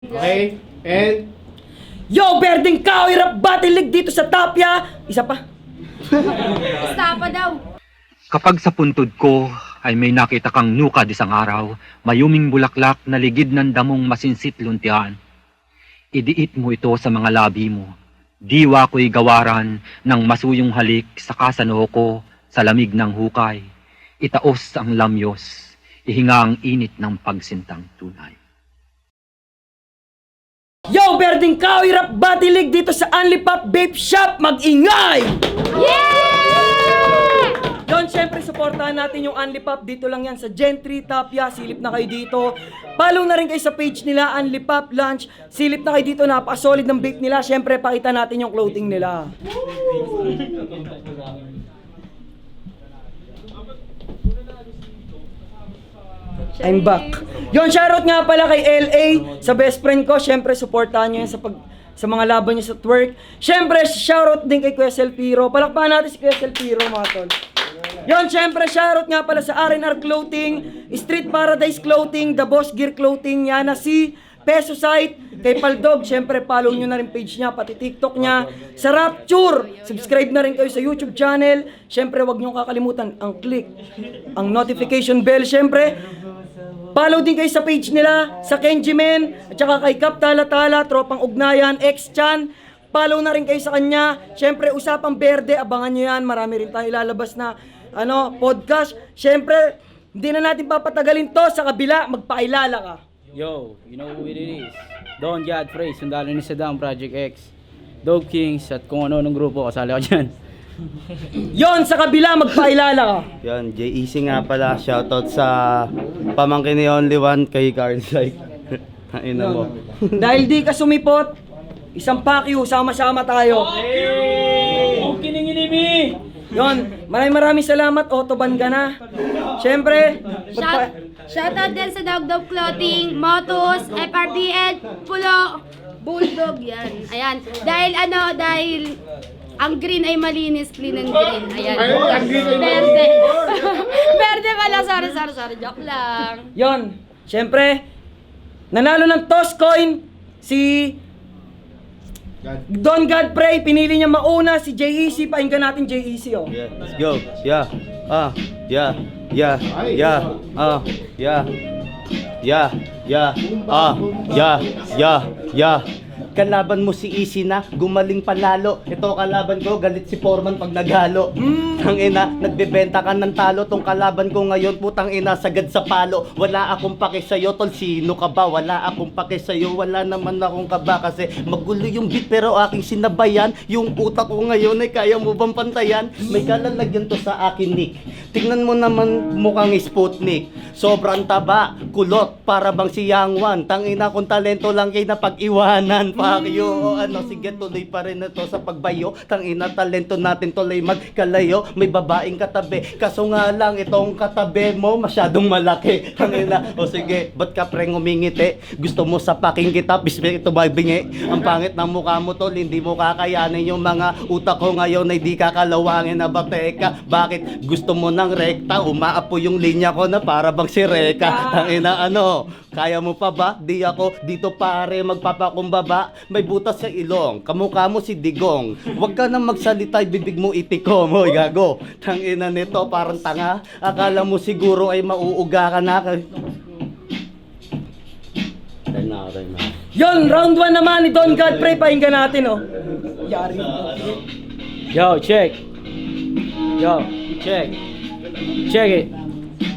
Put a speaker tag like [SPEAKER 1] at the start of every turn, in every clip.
[SPEAKER 1] Okay? And
[SPEAKER 2] Yo, Berdeng Kahoy Rap Battle League dito sa Tapia. Isa pa.
[SPEAKER 3] Basta pa daw.
[SPEAKER 4] Kapag sa puntod ko ay may nakita kang nukad isang araw, mayuming bulaklak na ligid ng damong masinsit luntian. Idiit mo ito sa mga labi mo. Diwa ko'y gawaran ng masuyong halik sa kasanoo ko sa lamig ng hukay. Itaos ang lamyos, ihinga ang init ng pagsintang tunay.
[SPEAKER 2] Yo, Berdeng Kahoy Rap Battle League dito sa Only Pop Vape Shop. Mag-ingay!
[SPEAKER 3] Yeah!
[SPEAKER 2] Yon, syempre, supportahan natin yung Only Pop. Dito lang yan sa Gentry, Tapia. Silip na kayo dito. Follow na rin kayo sa page nila, Only Pop Lunch. Silip na kayo dito. Napaka-solid ng vape nila. Syempre, pakita natin yung clothing nila. I'm back. Yon, shoutout nga pala kay LA, sa best friend ko. Syempre, supportahan nyo yan sa mga laban nyo sa twerk. Syempre, shoutout din kay Kuya Selpiro. Palakpakan natin si Kuya Selpiro, mga tol. Yon, syempre, shoutout nga pala sa R&R Clothing, Street Paradise Clothing, The Boss Gear Clothing, Yana C, Peso Site, kay Paldog. Syempre, follow nyo na rin page niya, pati TikTok niya. Sa Rapture, subscribe na rin kayo sa YouTube channel. Syempre, wag nyo kakalimutan ang click, ang notification bell. Syempre, follow din kayo sa page nila, sa Kenjimen, at saka kay Kap Tala-Tala, Tropang Ugnayan, X-Chan. Follow na rin kayo sa kanya. Siyempre, Usapang Berde, abangan nyo yan. Marami rin tayo ilalabas na podcast. Siyempre, hindi na natin papatagalin to. Sa kabila, magpakilala ka.
[SPEAKER 5] Yo, you know who it is. Don Godfrey, sundalo ni Saddam, Project X, Dope Kings, at kung ano ng grupo, kasali ako dyan.
[SPEAKER 2] Yon, sa kabila, magpakilala ka.
[SPEAKER 6] Yan, J.E.C. nga pala, shoutout sa pamangkin ni Only One kay Carl Syke. Ina mo.
[SPEAKER 2] Dahil di ka sumipot, isang pakyu, sama-sama tayo.
[SPEAKER 5] Ang kininginibi!
[SPEAKER 2] Yon, maraming salamat, Otoban ka na. Siyempre,
[SPEAKER 3] Shoutout din sa Dog Dog Clothing, Motos, FRDN, Pulo, Bulldog, yan. Ayan. Dahil ang green ay malinis, clean and green. Ayan.
[SPEAKER 1] ang green ay
[SPEAKER 3] Verde. Verde pala, sorry, joke lang.
[SPEAKER 2] yon, siyempre, nanalo ng toss coin si Don Godfrey. Pinili niya mauna si JEC. Pakinggan natin JEC, oh.
[SPEAKER 6] Yeah, let's go. Yeah. Yeah. Yeah. Yeah. Yeah. Yeah. Yeah. Yeah. Kalaban mo si Easy na, gumaling panalo. Ito kalaban ko, galit si Foreman pag naghalo. Tangina, nagbebenta ka ng talo. Tong kalaban ko ngayon, putang ina, sagad sa palo. Wala akong pake sa'yo, tol, sino ka ba? Wala akong pake sa'yo, wala naman akong kaba. Kasi magulo yung beat pero aking sinabayan. Yung utak ko ngayon ay kaya mo bang pantayan? May kalalagyan to sa akin, Nick. Tingnan mo naman mukhang Sputnik. Sobrang taba, kulot, para bang si Yang Wan. Tangina, kung talento lang kayo na pag-iwanan. Fuck you, sige, tuloy pa rin ito sa pagbayo. Tangina, talento natin tuloy magkalayo. May babaeng katabi, kaso nga lang itong katabi mo masyadong malaki. Tangina, sige, ba't ka preng umingiti? Gusto mo sa paking kita, bisbik ito magbingi. Ang pangit ng mukha mo tol, hindi mo kakayanin yung mga utak ko ngayon ay di kakalawangin na ba teka? Bakit gusto mo ng rekta? Umaapo yung linya ko na para bang si Reka. Tangina, kaya mo pa ba? Di ako dito pare magpapakumbaba. May butas sa ilong, kamukha mo si Digong. Huwag ka nang magsalita, bibig mo itikom. Hoy, gago. Tangina nito, parang tanga. Akala mo siguro ay mauuga ka na. Time na.
[SPEAKER 2] Yon, round 1 naman ni Don Godfrey. Pakinggan natin, oh. Yari.
[SPEAKER 5] Yo, check. Yo, check. Check it.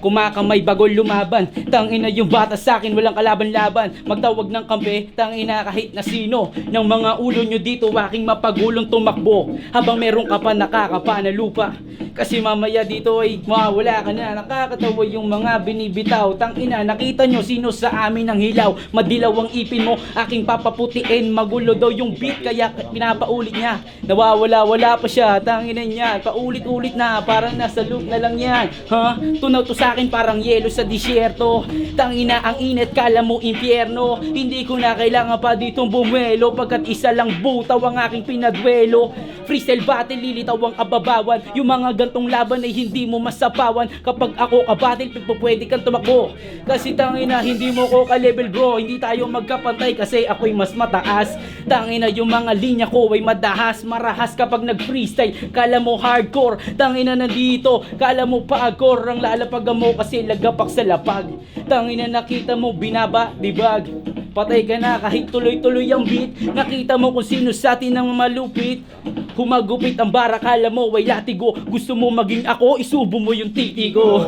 [SPEAKER 5] Kumakamay bagol lumaban. Tangina yung bata sa akin, walang kalaban-laban. Magtawag ng kampe, tangina kahit na sino. Ng mga ulo nyo dito, aking mapagulong tumakbo. Habang meron ka pa nakakapa na lupa. Kasi mamaya dito ay mawawala ka na. Nakakatawa yung mga binibitaw. Tangina, nakita nyo sino sa amin ang hilaw. Madilaw ang ipin mo, aking papaputiin. Magulo daw yung beat, kaya pinapaulit niya. Nawawala-wala pa siya, tangina niya. Paulit-ulit na, parang nasa loop na lang yan. Ha? Tunaw to sa sa akin parang yelo sa disyerto. Tangina ang init, kala mo impyerno. Hindi ko na kailangan pa ditong bumuelo, pagkat isa lang butaw ang aking pinagwelo. Freestyle battle, lilitaw ang ababawan. Yung mga gantong laban ay hindi mo masapawan. Kapag ako kabattle, pwede kang tumakbo. Kasi tangina, hindi mo ko ka-level bro. Hindi tayo magkapantay kasi ako'y mas mataas. Tangina, yung mga linya ko ay madahas, marahas kapag nag-freestyle. Kala mo hardcore, tangina nandito. Kala mo pagkor, ang lalapag mo kasi lagapak sa lapag. Tangina nakita mo binaba, dibag. Patay ka na kahit tuloy-tuloy ang beat. Nakita mo kung sino sa atin ang malupit. Humagupit ang bara, kala mo ay latigo. Gusto mo maging ako, isubo mo yung titi ko.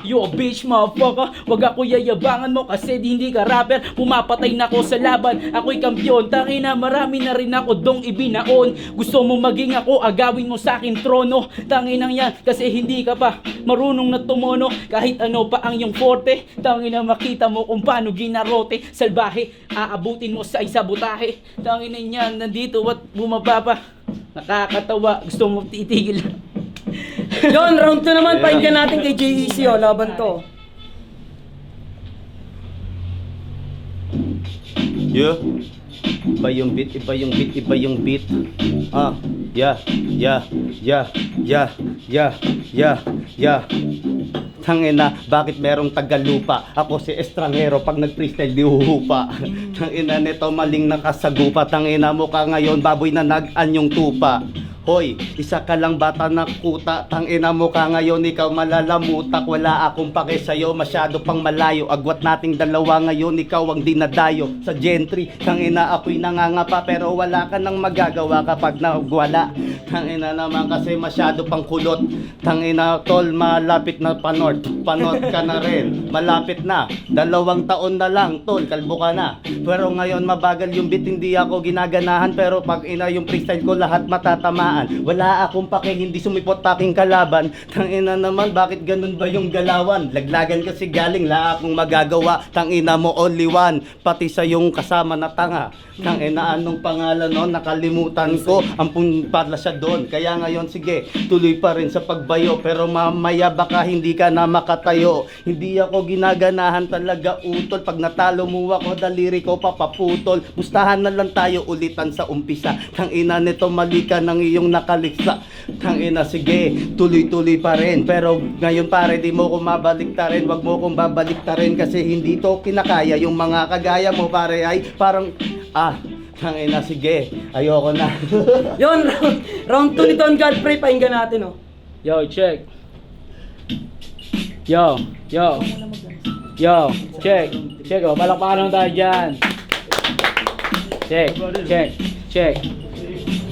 [SPEAKER 5] Yo bitch motherfucker, wag ako yayabangan mo kasi hindi ka rapper. Pumapatay na ako sa laban, ako'y kampiyon. Tangina marami na rin ako dong ibinaon. Gusto mo maging ako, agawin mo sa akin trono. Tanginang yan kasi hindi ka pa marunong na tumono. Kahit ano pa ang yung forte, tangina makita mo kung paano ginarote. Salbahe, aabutin mo sa isabutahe. Tanginan yan, nandito at bumaba pa. Nakakatawa, gusto mo titigil.
[SPEAKER 2] Yon, round 2 naman, pakinggan natin kay JEC, oh, laban to.
[SPEAKER 6] Yeah. Iba yung beat, iba yung beat, iba yung beat. Yeah. Tangina, bakit merong tagalupa? Ako si estrangero, pag nag-freestyle di huhupa. Tangina nito maling nakasagupa. Tangina mo ka ngayon, baboy na nag-anyong tupa. Hoy, isa ka lang bata na kuta. Tangina mo ka ngayon, ikaw malalamutak. Wala akong pake sa'yo, masyado pang malayo. Agwat nating dalawa ngayon, ikaw ang dinadayo. Sa gentry, tangina ako'y nangangapa. Pero wala ka nang magagawa kapag nagwala. Tangina naman kasi masyado pang kulot. Tangina tol, malapit na panort. Panort ka na rin, malapit na. 2 taon na lang tol, kalbo ka na. Pero ngayon mabagal yung beat, hindi ako ginaganahan. Pero pag ina yung freestyle ko, lahat matatamaan. Wala akong pake, hindi sumipot aking kalaban. Tangina naman, bakit ganun ba yung galawan? Laglagan kasi galing, la akong magagawa. Tangina mo only one, pati sa yung kasama na tanga. Tangina anong pangalan nun, nakalimutan ko. Ampun pala siya doon. Kaya ngayon sige, tuloy pa rin sa pagbayo. Pero mamaya baka hindi ka na makatayo. Hindi ako ginaganahan talaga utol. Pag natalo mo ako, daliri ko papaputol. Bustahan na lang tayo ulitan sa umpisa. Tangina nito, mali ka ng iyong nakaliksa. Tangina sige, tuloy-tuloy pa rin. Pero ngayon pare, di mo ko mabaliktarin. Wag mo kong babaliktarin kasi hindi to kinakaya. Yung mga kagaya mo pare ay parang tangina sige, ayoko na.
[SPEAKER 2] Yon, round 2 ni Don Godfrey, pakinggan natin, oh.
[SPEAKER 5] Yo, check. Yo, check. Check, oh, palakpakan tayo dyan. Check.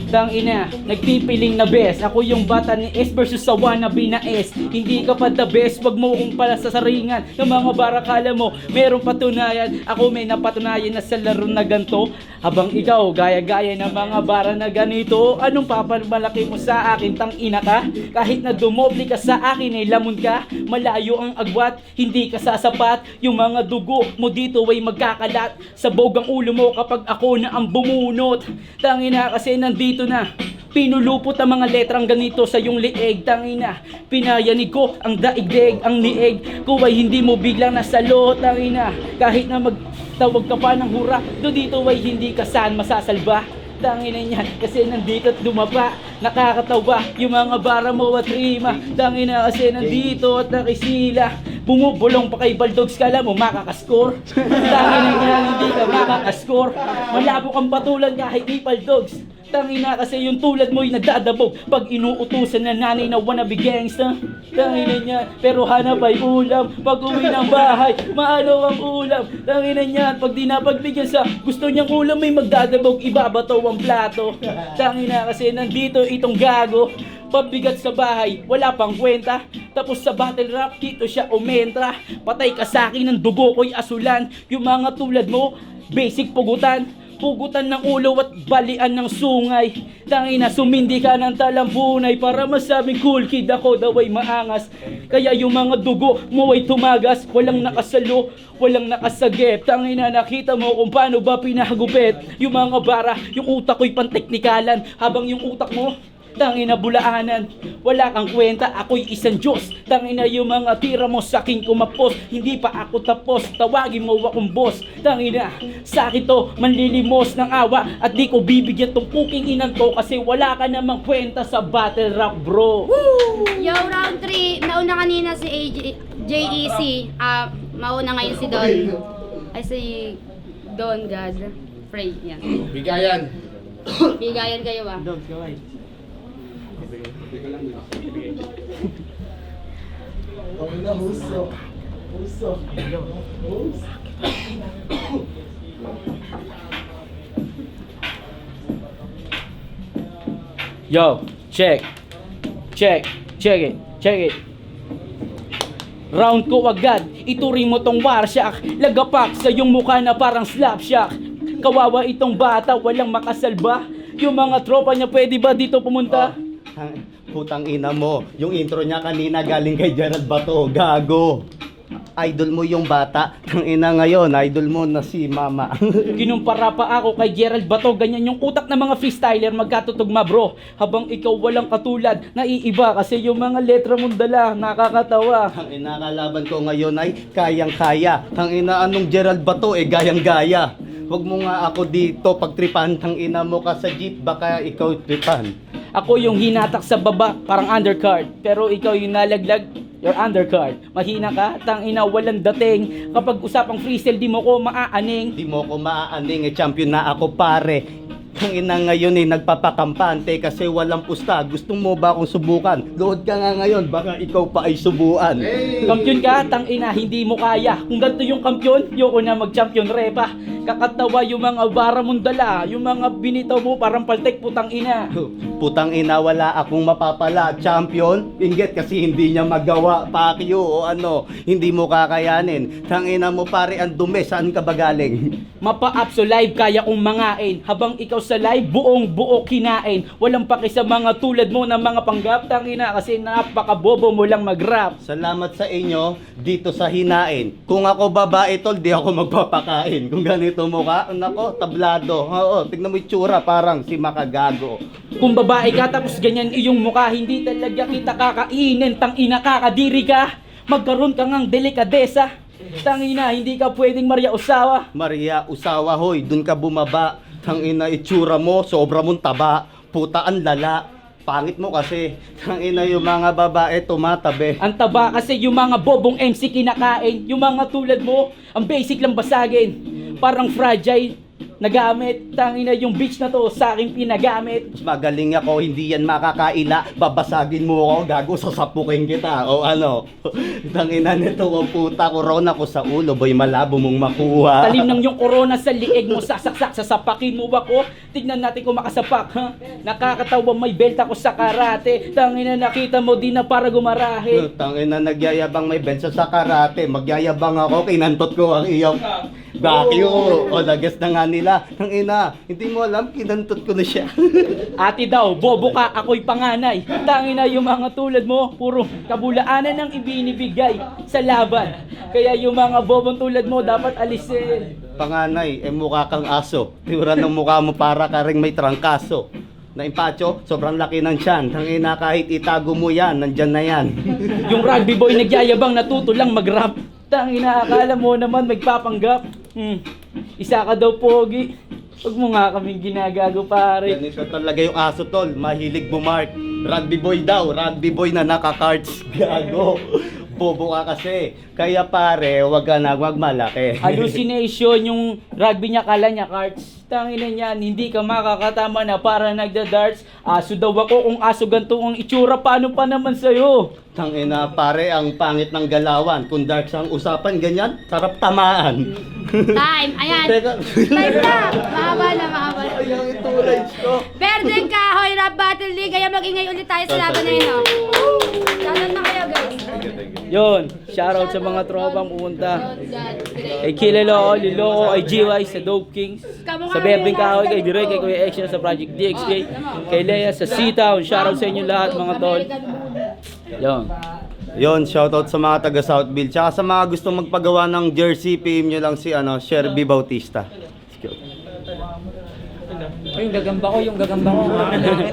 [SPEAKER 5] Tang ina, nagpipiling na best. Ako yung bata ni S versus sa wannabe na S. Hindi ka pa the best, wag mo kong pala sa saringan ng mga barakala mo. Merong patunayan, ako may napatunayan na sa laro na ganto. Habang ikaw, gaya-gaya ng mga bara na ganito. Anong papamalaki mo sa akin, tang ina ka? Kahit na dumoble ka sa akin ay lamon ka. Malayo ang agwat, hindi ka sasapat. Yung mga dugo mo dito ay magkakalat. Sabog ang ulo mo kapag ako na ang bumunot. Tang ina kasi nandito na. Pinulupot ang mga letrang ganito sa iyong lieg. Tangina, pinayanig ko ang daigdig, ang lieg ko ay hindi mo biglang nasalo. Tangina, kahit na magtawag ka pa ng hura, do dito ay hindi ka saan masasalba. Tangina niyan, kasi nandito at dumapa. Nakakatawa yung mga bara mo at rima. Tangina kasi nandito at nakisila. Bumubulong pa kay Baldogs, kala mo makakaskor. Tangina niyan, hindi ka makakaskor. Malabo kang patulan kahit ni Baldogs. Tangina kasi yung tulad mo'y nagdadabog pag inuutusan na nanay na wannabe gangsta. Tangina niya, pero hanap ay ulam. Pag uwi ng bahay, maano ang ulam. Tangina niya, pag di napagbigyan sa gusto niyang ulam may magdadabog, ibabato ang plato. Tangina kasi nandito itong gago. Pabigat sa bahay, wala pang kwenta. Tapos sa battle rap, dito siya umentra. Patay ka sa akin ng dugo ko'y asulan. Yung mga tulad mo, basic pugutan. Pugutan ng ulo at balian ng sungay. Tangina, sumindi ka ng talampunay para masabing cool kid ako daw ay maangas. Kaya yung mga dugo mo ay tumagas. Walang nakasalo, walang nakasagip. Tangina, nakita mo kung paano ba pinahagupit. Yung mga bara, yung utak ko'y panteknikalan. Habang yung utak mo tangina bulaanan. Wala kang kwenta, ako'y isang Diyos. Tangina yung mga tira mo sa akin kumapos. Hindi pa ako tapos, tawagin mo akong boss. Tangina, sa akin to, manlilimos ng awa. At di ko bibigyan tong puking inan to kasi wala ka namang kwenta sa battle rap, bro.
[SPEAKER 3] Yo, round 3. Nauna kanina si JEC. Mauna ngayon si Don. Ay, si Don God. Frey, yan.
[SPEAKER 1] Bigayan.
[SPEAKER 3] Bigayan kayo ba?
[SPEAKER 5] Yo, check it. Round ko agad, ituring mo tong warsyak. Lagapak sa yung mukha na parang slapshack. Kawawa itong bata, walang makasalba. Yung mga tropa niya pwede ba dito pumunta?
[SPEAKER 6] Putang ina mo, yung intro niya kanina galing kay Gerald Bato, gago. Idol mo yung bata, tang ina ngayon, idol mo na si mama.
[SPEAKER 5] Kinumpara pa ako kay Gerald Bato. Ganyan yung utak ng mga freestyler magkatutugma, bro. Habang ikaw walang katulad, naiiba kasi yung mga letra mong dala, nakakatawa.
[SPEAKER 6] Tang ina, kalaban ko ngayon ay kayang-kaya. Tang ina, anong Gerald Bato gayang-gaya. Huwag mo nga ako dito pagtripan, tang ina mo ka sa jeep, baka ikaw tripan.
[SPEAKER 5] Ako yung hinatak sa baba, parang undercard. Pero ikaw yung nalaglag, your undercard. Mahina ka, tangina walang dating. Kapag usapang freestyle, di mo ko maaaning.
[SPEAKER 6] Di mo ko maaaning, champion na ako pare. Ang ina ngayon nagpapakampante kasi walang pusta. Gusto mo ba akong subukan? Load ka nga ngayon, baka ikaw pa ay subuan.
[SPEAKER 5] Kampiyon ka, tangina, hindi mo kaya. Kung ganito yung kampiyon, yoko na mag-champion repa. Kakatawa yung mga bara mong dala, yung mga binitaw mo parang paltek, putang ina.
[SPEAKER 6] Putang ina, wala akong mapapala. Champion, inggit kasi hindi niya magawa. Pakyo o ano, hindi mo kakayanin. Tangina mo pare, ang dumi, saan ka ba galing?
[SPEAKER 5] Mapa-up so live, kaya kong mangain. Habang ikaw sa live, buong buo kinain. Walang paki sa mga tulad mo na mga panggap, tangina, kasi napakabobo mo lang mag-rap.
[SPEAKER 6] Salamat sa inyo dito sa hinain. Kung ako babae tol, di ako magpapakain. Kung ganito mukha, nako, tablado. Oo, tignan mo yung tsura, parang si Makagago.
[SPEAKER 5] Kung babae ka tapos ganyan iyong mukha, hindi talaga kita kakainin. Tangina, kakadiri ka. Magkaroon ka ngang delikadesa. Tangina, hindi ka pwedeng Maria Osawa.
[SPEAKER 6] Maria Usawa, hoy, dun ka bumaba. Tangina, itsura mo, sobra mong taba. Puta, ang lala. Pangit mo kasi. Tangina, yung mga babae tumatabi.
[SPEAKER 5] Ang taba kasi yung mga bobong MC kinakain. Yung mga tulad mo, ang basic lang basagin. Parang fragile na gamit. Tangina, yung bitch na to sa akin pinagamit.
[SPEAKER 6] Mas magaling ako, hindi yan makakaila. Babasagin mo ako, gago, sasapukin kita. O ano, tangina nito ko, puta, corona ko sa ulo, boy, malabo mong makuha.
[SPEAKER 5] Talim ng yung corona sa lieg mo, sasaksak, sasapakin mo ako. Tignan natin kung makasapak, ha? Nakakatawa, may belta ko sa karate. Tangina, nakita mo, di na para gumarahe.
[SPEAKER 6] Tangina, nagyayabang may bensa sa karate. Magyayabang ako, kinantot ko ang iyong bakyo. O, nagas na nga nila. Tangina, hindi mo alam, kinantot ko na siya.
[SPEAKER 5] Ate daw, bobo ka, ako'y panganay. Tangina, yung mga tulad mo, puro kabulaanan ang ibinibigay sa laban. Kaya yung mga bobong tulad mo, dapat alisin.
[SPEAKER 6] Panganay, mukha kang aso. Tiura ng mukha mo para ka ring may trangkaso. Na impacho, sobrang laki ng tiyan. Tangina, kahit itago mo yan, nandyan na yan.
[SPEAKER 5] Yung rugby boy nagyayabang natuto lang mag-rap. Tangina, akala mo naman magpapanggap. Isa ka daw pogi. Huwag mo nga kaming ginagago pare.
[SPEAKER 6] Ganito talaga yung aso tol, mahilig bumark. Rugby boy daw, rugby boy na naka-cards. Gago. Bobo ka kasi. Kaya pare, wag ka na, wag malaki.
[SPEAKER 5] Hallucination yung rugby niya, kala niya cards. Tangina niyan, hindi ka makakatama na para nagda-darts. Aso daw ako, kung aso ganito ang itsura, paano pa naman sa'yo?
[SPEAKER 6] Tangina pare, ang pangit ng galawan. Kung dark ang usapan, ganyan, sarap tamaan.
[SPEAKER 3] Time, ayan.
[SPEAKER 6] Teka.
[SPEAKER 3] Time na. Mahaba na, mahaba na.
[SPEAKER 6] Ayang itulay ko.
[SPEAKER 3] Berden Kahoy Rap Battle League. Kaya mag-ingay ulit tayo sa laban na yun. Shoutout na kayo, guys.
[SPEAKER 5] Yon, shoutout sa mga tropang pumunta. Kay Kilelo, Liloko, kay GY, sa Dope Kings, sa Berdeng Kahoy, kay Direk, kay Kuya Action, sa Project DXK, kay Lea, sa C-Town. Shoutout sa inyo lahat mga tol. Yon.
[SPEAKER 6] Yon, shoutout sa mga taga Southville. Tsaka sa mga gusto magpagawa ng jersey, PM nyo lang si Sherby Bautista.
[SPEAKER 5] Yung gagamba ko.